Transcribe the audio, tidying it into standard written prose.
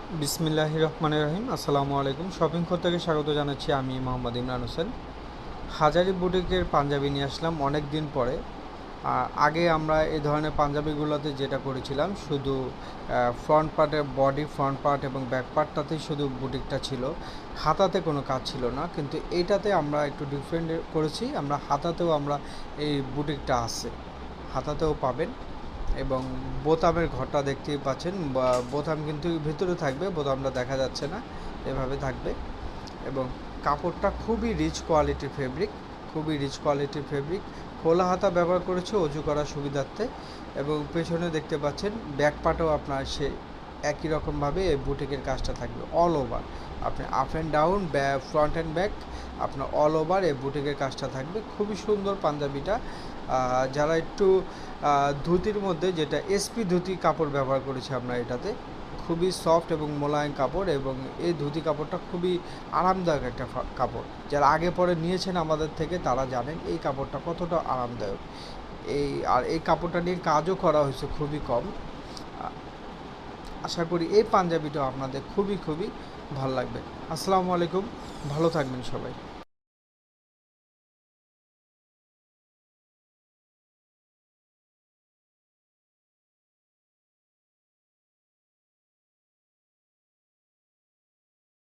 বিসমিল্লাহির রহমানির রহিম। আসসালামু আলাইকুম। শপিং খোর থেকে স্বাগত জানাচ্ছি, আমি মোহাম্মদ ইমরান হোসেন। হাজারি বুটিকের পাঞ্জাবি নিয়ে আসলাম অনেক দিন পরে। আগে আমরা এই ধরনের পাঞ্জাবিগুলোতে যেটা করেছিলাম, শুধু ফ্রন্ট পার্টের বডি, ফ্রন্ট পার্ট এবং ব্যাক পার্টটাতেই শুধু বুটিকটা ছিল, হাতাতে কোনো কাজ ছিল না। কিন্তু এইটাতে আমরা একটু ডিফারেন্ট করেছি, আমরা হাতাতেও এই বুটিকটা আছে, হাতাতেও পাবেন। এবং বোতামের ঘরটা দেখতেই পাচ্ছেন, বোতাম কিন্তু ভিতরে থাকবে, বোতামটা দেখা যাচ্ছে না, এভাবে থাকবে। এবং কাপড়টা খুবই রিচ কোয়ালিটির ফেব্রিক, খুবই রিচ কোয়ালিটির ফেব্রিক। খোলা হাতা ব্যবহার করেছে অজু করার সুবিধার্থে। এবং পেছনে দেখতে পাচ্ছেন ব্যাক পার্টও আপনার একই রকমভাবে এই বুটিকের কাজটা থাকবে অল ওভার। আপনি up and down, front and back, আপনার অল ওভার এই বুটিকের কাজটা থাকবে। খুবই সুন্দর পাঞ্জাবিটা। যারা একটু ধুতির মধ্যে, যেটা এসপি ধুতি কাপড় ব্যবহার করেছি আমরা এটাতে, খুবই সফট এবং মোলায়েম কাপড়। এবং এই ধুতি কাপড়টা খুবই আরামদায়ক একটা কাপড়। যারা আগে পরে নিয়েছেন আমাদের থেকে তারা জানেন এই কাপড়টা কতটা আরামদায়ক। এই কাপড়টা নিয়ে কাজও করা হয়েছে খুবই কম। আশা করি এই পাঞ্জাবিটাও আপনাদের খুবই খুবই ভালো লাগবে। আসসালামু আলাইকুম, ভালো থাকবেন সবাই।